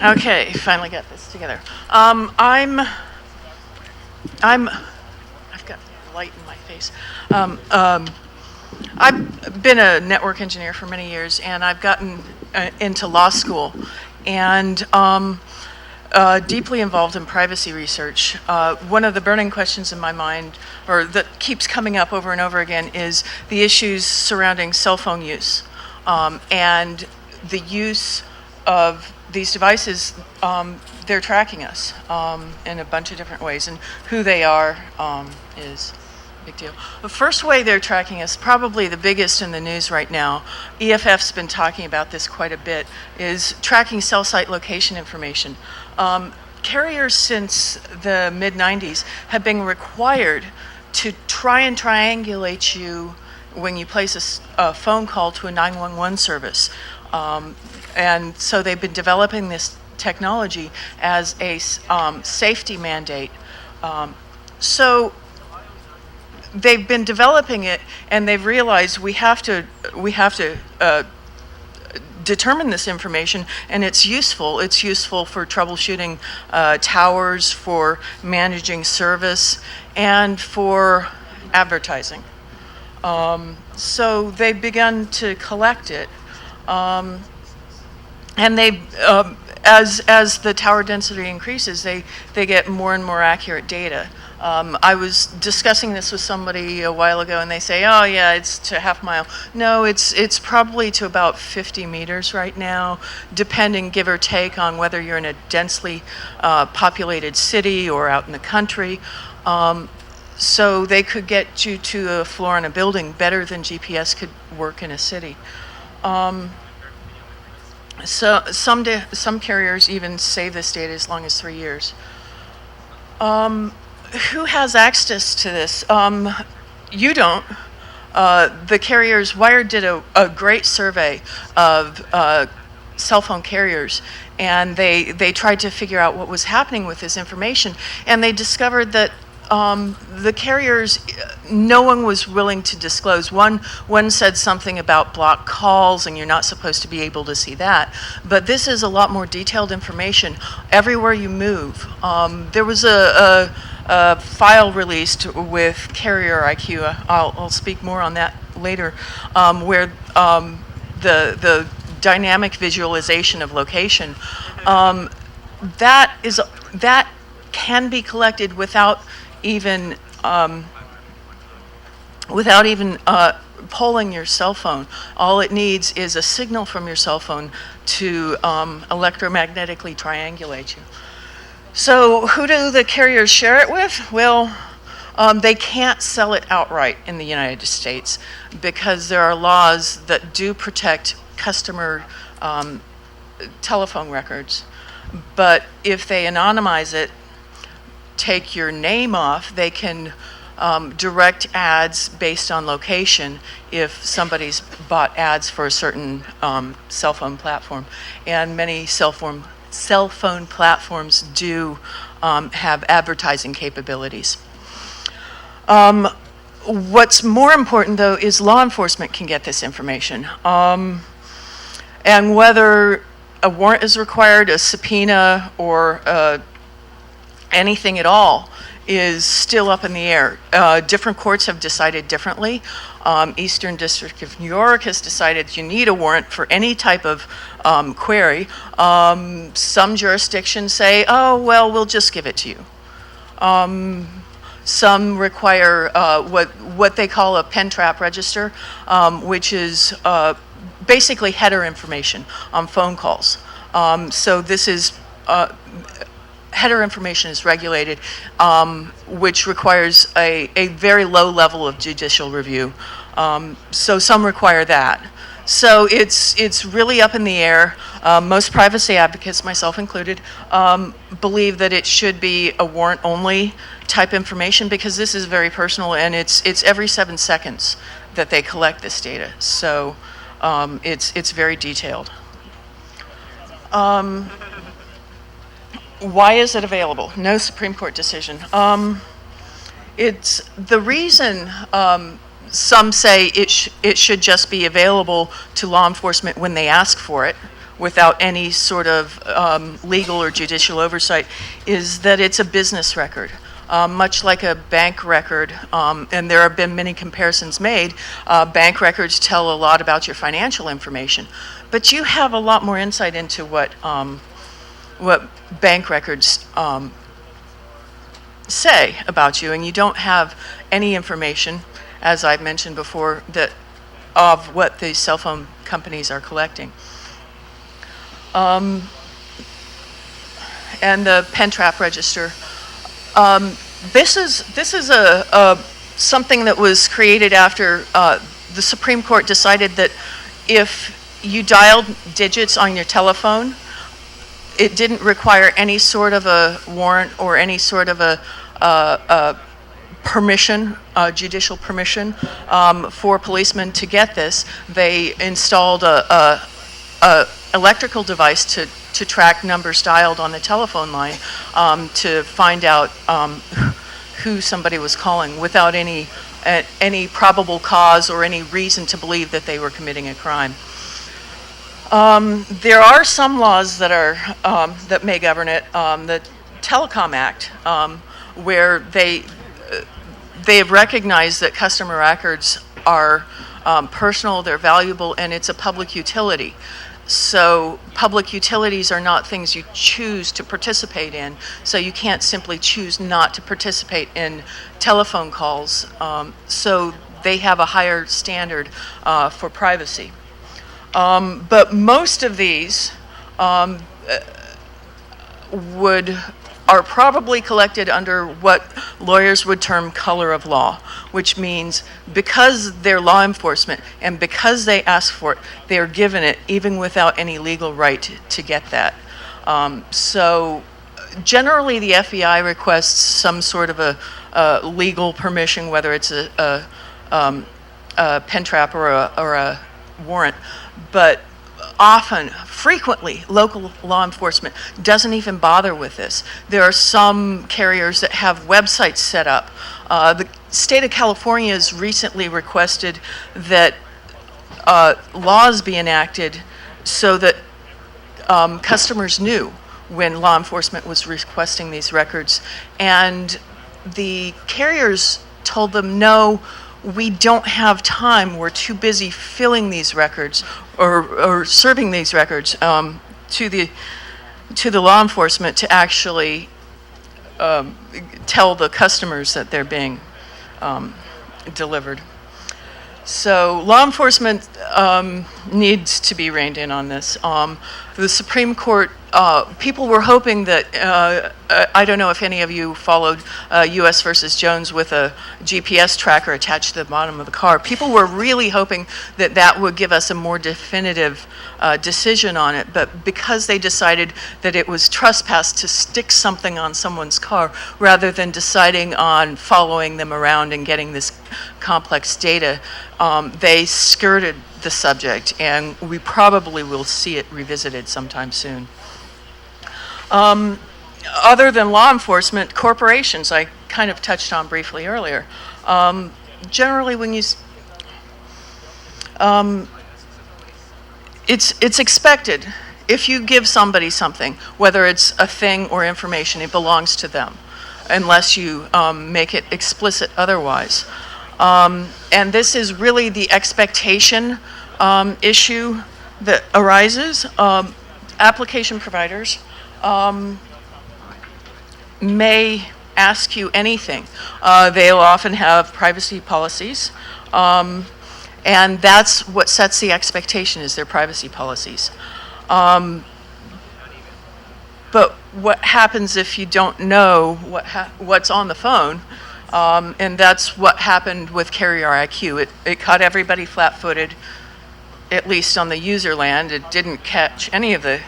Okay, finally got this together. I've got light in my face. I've been a network engineer for many years, and I've gotten into law school, and deeply involved in privacy research. One of the burning questions in my mind, or that keeps coming up over and over again, is the issues surrounding cell phone use, and the use of these devices. They're tracking us in a bunch of different ways, and who they are is a big deal. The first way they're tracking us, probably the biggest in the news right now, EFF's been talking about this quite a bit, is tracking cell site location information. Carriers since the mid-90s have been required to try and triangulate you when you place a phone call to a 911 service. And so they've been developing this technology as a safety mandate. So they've been developing it, and they've realized we have to determine this information, and it's useful. It's useful for troubleshooting towers, for managing service, and for advertising. So they've begun to collect it. And they, as the tower density increases, they get more and more accurate data. I was discussing this with somebody a while ago, and they say, "Oh yeah, it's to half mile." No, it's probably to about 50 meters right now, depending, give or take, on whether you're in a densely populated city or out in the country. So they could get you to a floor in a building better than GPS could work in a city. So some carriers even save this data as long as 3 years. Who has access to this? You don't. The carriers, Wired did a great survey of cell phone carriers, and they tried to figure out what was happening with this information, and they discovered that the carriers, no one was willing to disclose. One said something about blocked calls, and you're not supposed to be able to see that. But this is a lot more detailed information everywhere you move. There was a file released with Carrier IQ. I'll speak more on that later, where the dynamic visualization of location, that can be collected without even polling your cell phone. All it needs is a signal from your cell phone to electromagnetically triangulate you. So who do the carriers share it with? Well, they can't sell it outright in the United States because there are laws that do protect customer telephone records. But if they anonymize it, take your name off, they can direct ads based on location if somebody's bought ads for a certain cell phone platform. And many cell phone platforms do have advertising capabilities. What's more important, though, is law enforcement can get this information. And whether a warrant is required, a subpoena, or anything at all is still up in the air. Different courts have decided differently. Eastern District of New York has decided you need a warrant for any type of query. Some jurisdictions say, oh, well, we'll just give it to you. Some require what they call a pen trap register, which is basically header information on phone calls. So this is header information is regulated, which requires a very low level of judicial review. So some require that. So it's really up in the air. Most privacy advocates, myself included, believe that it should be a warrant-only type information because this is very personal, and it's every 7 seconds that they collect this data. So it's very detailed. Why is it available? No Supreme Court decision. It's the reason some say it should just be available to law enforcement when they ask for it, without any sort of legal or judicial oversight is that it's a business record. Much like a bank record, and there have been many comparisons made, bank records tell a lot about your financial information, but you have a lot more insight into what bank records say about you, and you don't have any information, as I've mentioned before, that of what the cell phone companies are collecting. And the pen trap register. This is a something that was created after the Supreme Court decided that if you dialed digits on your telephone, it didn't require any sort of a warrant or any sort of a permission, judicial permission, for policemen to get this. They installed a electrical device to track numbers dialed on the telephone line, to find out who somebody was calling without any probable cause or any reason to believe that they were committing a crime. There are some laws that are that may govern it. The Telecom Act, where they have recognized that customer records are personal, they're valuable, and it's a public utility. So public utilities are not things you choose to participate in, so you can't simply choose not to participate in telephone calls. So they have a higher standard for privacy. But most of these are probably collected under what lawyers would term color of law, which means because they're law enforcement and because they ask for it, they are given it even without any legal right to get that. So generally the FBI requests some sort of a legal permission, whether it's a pen trap or a warrant, but often, frequently, local law enforcement doesn't even bother with this. There are some carriers that have websites set up. The state of California has recently requested that laws be enacted so that customers knew when law enforcement was requesting these records. And the carriers told them, no, we don't have time. We're too busy filling these records or serving these records to the law enforcement to actually tell the customers that they're being delivered. So law enforcement needs to be reined in on this. The Supreme Court, people were hoping that, I don't know if any of you followed U.S. versus Jones with a GPS tracker attached to the bottom of the car. People were really hoping that that would give us a more definitive decision on it, but because they decided that it was trespass to stick something on someone's car rather than deciding on following them around and getting this complex data, they skirted the subject, and we probably will see it revisited sometime soon. Other than law enforcement, corporations, I kind of touched on briefly earlier. Generally, when you it's expected, if you give somebody something, whether it's a thing or information, it belongs to them, unless you make it explicit otherwise. And this is really the expectation issue that arises. Application providers may ask you anything. They'll often have privacy policies, and that's what sets the expectation, is their privacy policies. But what happens if you don't know what's on the phone? And that's what happened with Carrier IQ. It caught everybody flat-footed, at least on the user land. It didn't catch any of the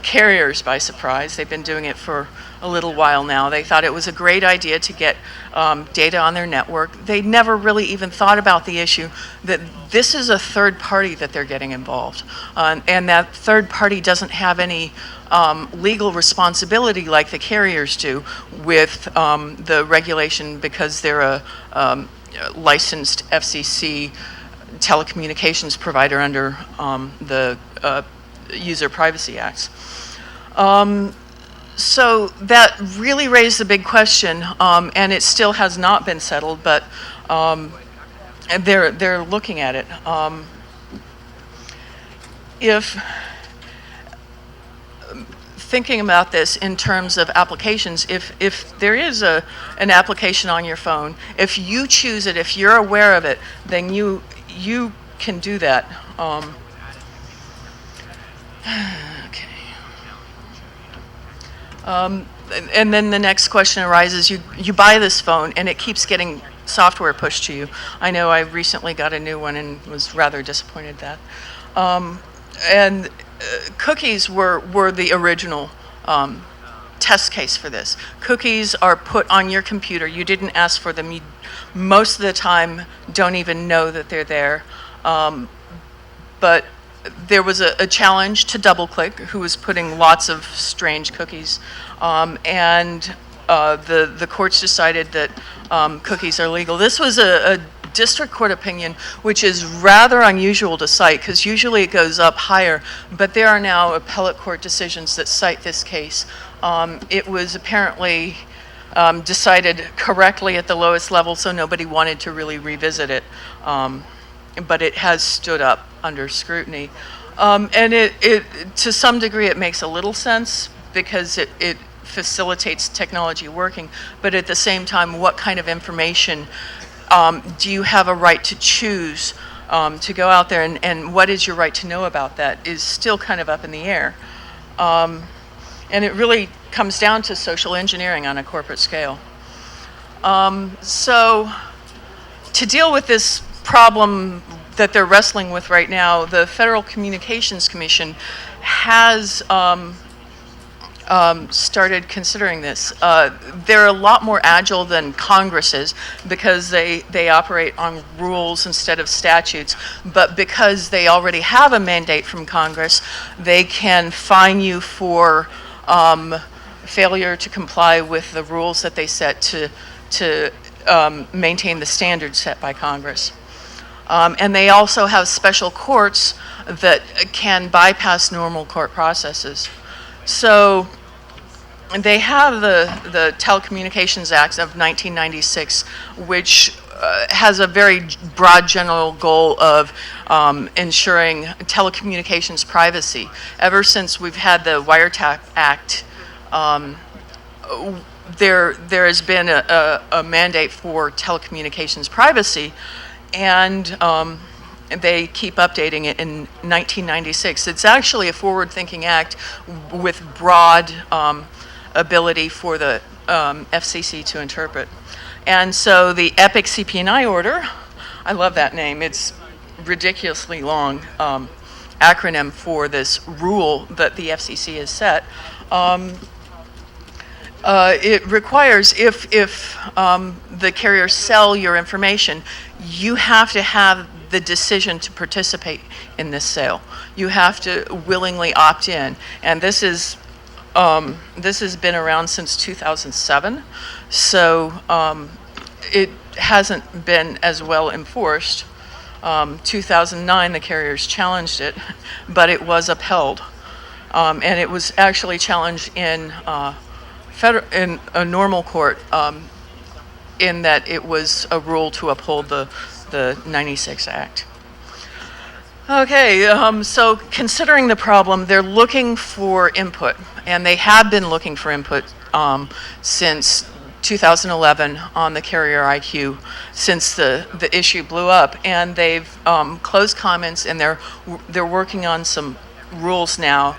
carriers by surprise. They've been doing it for a little while now. They thought it was a great idea to get data on their network. They never really even thought about the issue that this is a third party that they're getting involved. And that third party doesn't have any legal responsibility like the carriers do with the regulation, because they're a licensed FCC telecommunications provider under the user privacy acts. So that really raised a big question, and it still has not been settled, but they're looking at it. If thinking about this in terms of applications, if there is an application on your phone, if you choose it, if you're aware of it, then you can do that. Okay. And then the next question arises, you buy this phone and it keeps getting software pushed to you. I know I recently got a new one and was rather disappointed that. And cookies were the original test case for this. Cookies are put on your computer. You didn't ask for them. You, most of the time, don't even know that they're there. But there was a challenge to DoubleClick, who was putting lots of strange cookies. And the courts decided that cookies are legal. This was a district court opinion, which is rather unusual to cite, because usually it goes up higher, but there are now appellate court decisions that cite this case. It was apparently decided correctly at the lowest level, so nobody wanted to really revisit it, but it has stood up under scrutiny. And it to some degree it makes a little sense, because it facilitates technology working, but at the same time, what kind of information do you have a right to choose to go out there, and what is your right to know about that is still kind of up in the air. And it really comes down to social engineering on a corporate scale. So to deal with this problem that they're wrestling with right now, the Federal Communications Commission has started considering this. They're a lot more agile than Congress is, because they operate on rules instead of statutes, but because they already have a mandate from Congress, they can fine you for failure to comply with the rules that they set to maintain the standards set by Congress. And they also have special courts that can bypass normal court processes. So they have the Telecommunications Act of 1996, which has a very broad general goal of ensuring telecommunications privacy. Ever since we've had the Wiretap Act, there has been a mandate for telecommunications privacy, and they keep updating it in 1996. It's actually a forward-thinking act with broad ability for the FCC to interpret. And so the EPIC CP&I order, I love that name, it's ridiculously long acronym for this rule that the FCC has set. It requires, if the carriers sell your information, you have to have the decision to participate in this sale. You have to willingly opt in, and this has been around since 2007, so it hasn't been as well enforced. 2009, the carriers challenged it, but it was upheld, and it was actually challenged in in a normal court, in that it was a rule to uphold the 96 Act. Okay, so considering the problem, they're looking for input, and they have been looking for input since 2011 on the carrier IQ, since the issue blew up, and they've closed comments, and they're working on some rules now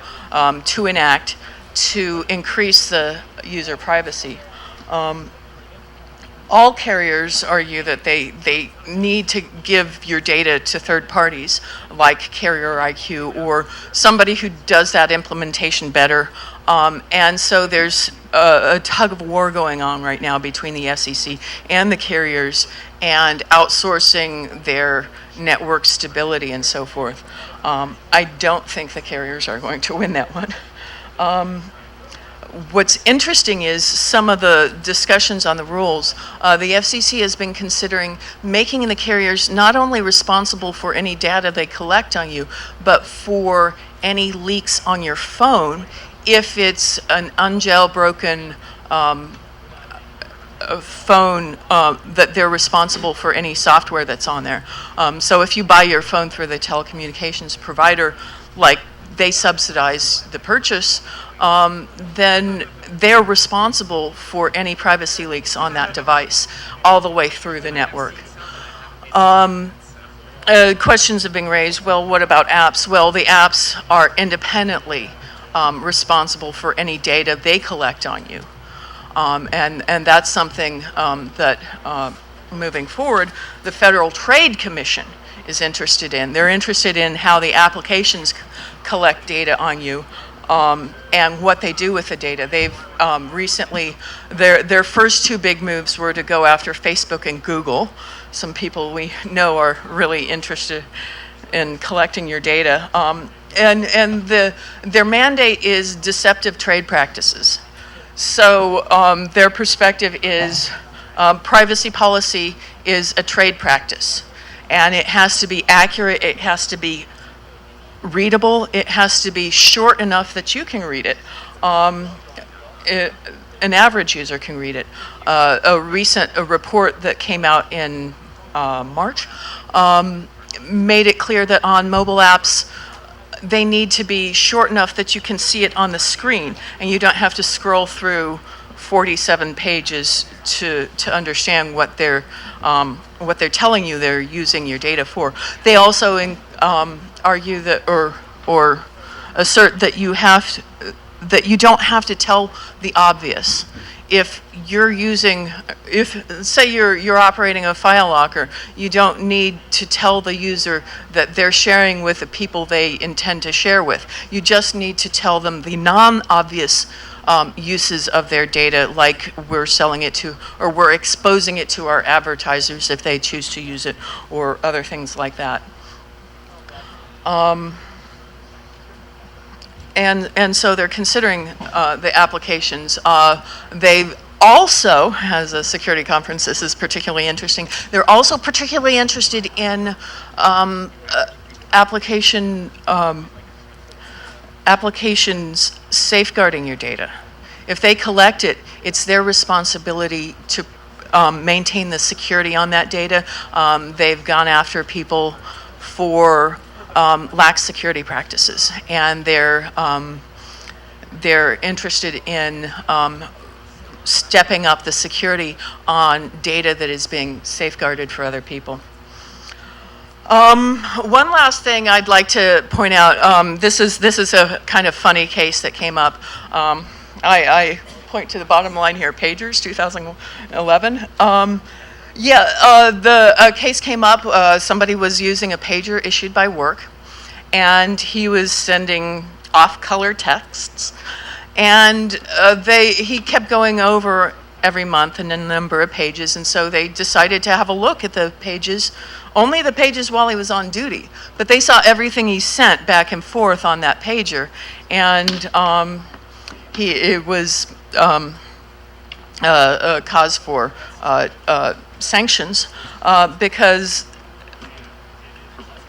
to enact to increase the user privacy. All carriers argue that they need to give your data to third parties like Carrier IQ or somebody who does that implementation better. And so there's a tug of war going on right now between the FCC and the carriers, and outsourcing their network stability and so forth. I don't think the carriers are going to win that one. what's interesting is some of the discussions on the rules. The FCC has been considering making the carriers not only responsible for any data they collect on you, but for any leaks on your phone if it's an unjailbroken phone, that they're responsible for any software that's on there. So if you buy your phone through the telecommunications provider, like they subsidize the purchase, then they're responsible for any privacy leaks on that device all the way through the network. Questions have been raised, well, what about apps? Well, the apps are independently responsible for any data they collect on you. And that's something that, moving forward, the Federal Trade Commission is interested in. They're interested in how the applications collect data on you, and what they do with the data. They've recently, their first two big moves were to go after Facebook and Google. Some people we know are really interested in collecting your data. And their mandate is deceptive trade practices. So their perspective is privacy policy is a trade practice, and it has to be accurate, it has to be readable, it has to be short enough that you can read it. An average user can read it. A recent report that came out in March made it clear that on mobile apps, they need to be short enough that you can see it on the screen and you don't have to scroll through 47 pages to understand what they're telling you they're using your data for. They also argue that or assert that that you don't have to tell the obvious. If say you're operating a file locker, you don't need to tell the user that they're sharing with the people they intend to share with. You just need to tell them the non-obvious uses of their data, like we're selling it to, or we're exposing it to our advertisers if they choose to use it, or other things like that. And so they're considering the applications. They've also, as a security conference, this is particularly interesting, they're also particularly interested in applications safeguarding your data. If they collect it, it's their responsibility to maintain the security on that data. They've gone after people for lax security practices, and they're interested in stepping up the security on data that is being safeguarded for other people. One last thing I'd like to point out, this is a kind of funny case that came up. I point to the bottom line here, Pagers, 2011. The case came up, somebody was using a pager issued by work, and he was sending off-color texts, and he kept going over every month and a number of pages, and so they decided to have a look at the pages, only the pages while he was on duty, but they saw everything he sent back and forth on that pager, and it was a cause for sanctions because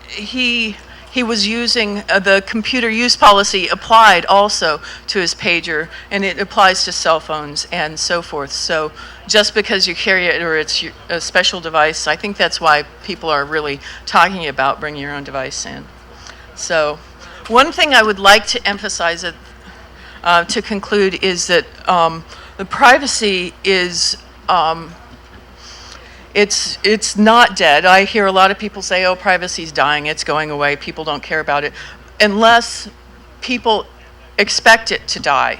he was using the computer use policy applied also to his pager, and it applies to cell phones and so forth. So just because you carry it or it's a special device, I think that's why people are really talking about bringing your own device in. So one thing I would like to emphasize to conclude is that the privacy is it's not dead. I hear a lot of people say, oh, privacy's dying, it's going away, people don't care about it, unless people expect it to die.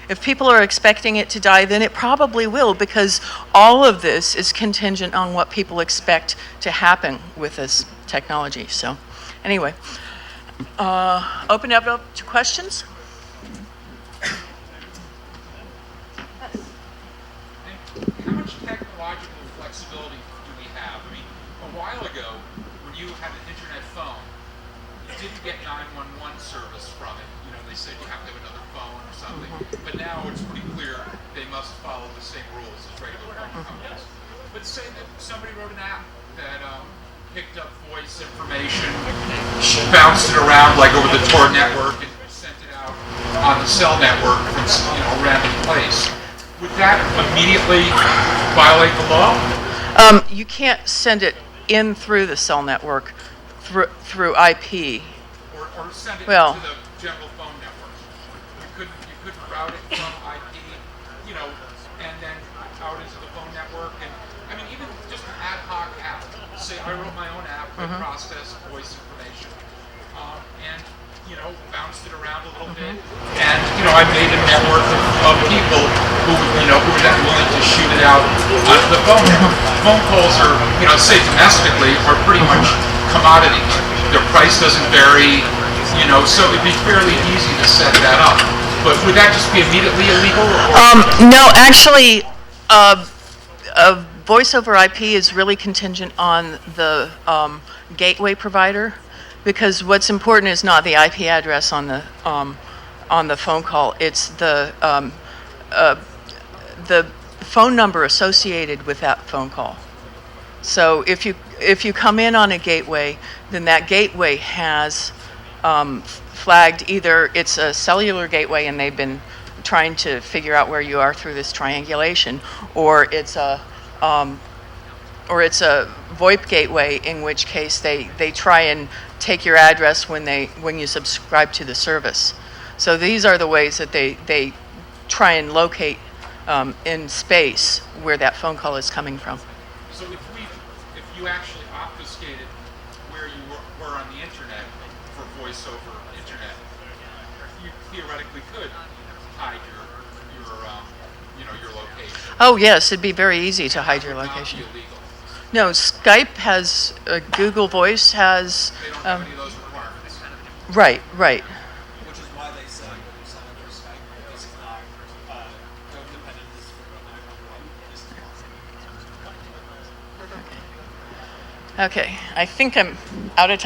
If people are expecting it to die, then it probably will, because all of this is contingent on what people expect to happen with this technology. So anyway, open it up to questions. How much technological flexibility do we have? I mean, a while ago, when you had an internet phone, you didn't get 911 service from it. You know, they said you have to have another phone or something. But now it's pretty clear they must follow the same rules as regular phone companies. But say that somebody wrote an app that picked up voice information, bounced it around like over the Tor network, and sent it out on the cell network from a random place. Would that immediately violate the law? You can't send it in through the cell network through IP. Or send it Well, to the general phone network. You couldn't route it from IP, and then out into the phone network. And I mean, even just an ad hoc app. Say I wrote my own app that processed voice information, and bounced it around a little bit. And I made a network of people who were then willing to shoot it out onto the phone network. Phone calls are, say domestically, are pretty much commodities. Their price doesn't vary. So it'd be fairly easy to set that up. But would that just be immediately illegal? No, actually, voice over IP is really contingent on the gateway provider, because what's important is not the IP address on the phone call. It's the phone number associated with that phone call. So if you come in on a gateway, then that gateway has flagged either it's a cellular gateway and they've been trying to figure out where you are through this triangulation, or it's a VoIP gateway, in which case they try and take your address when you subscribe to the service. So these are the ways that they try and locate in space where that phone call is coming from. So if you actually obfuscated where you were on the internet for voice over internet, you theoretically could hide your location. Oh yes, it'd be very easy to hide your That would not location. be illegal. No, Skype has, Google Voice has. They don't have any of those requirements. Right, right. Which is why they say when you sign up for Skype, this is not code dependent, this is for 911, this is possible. Okay, I think I'm out of time.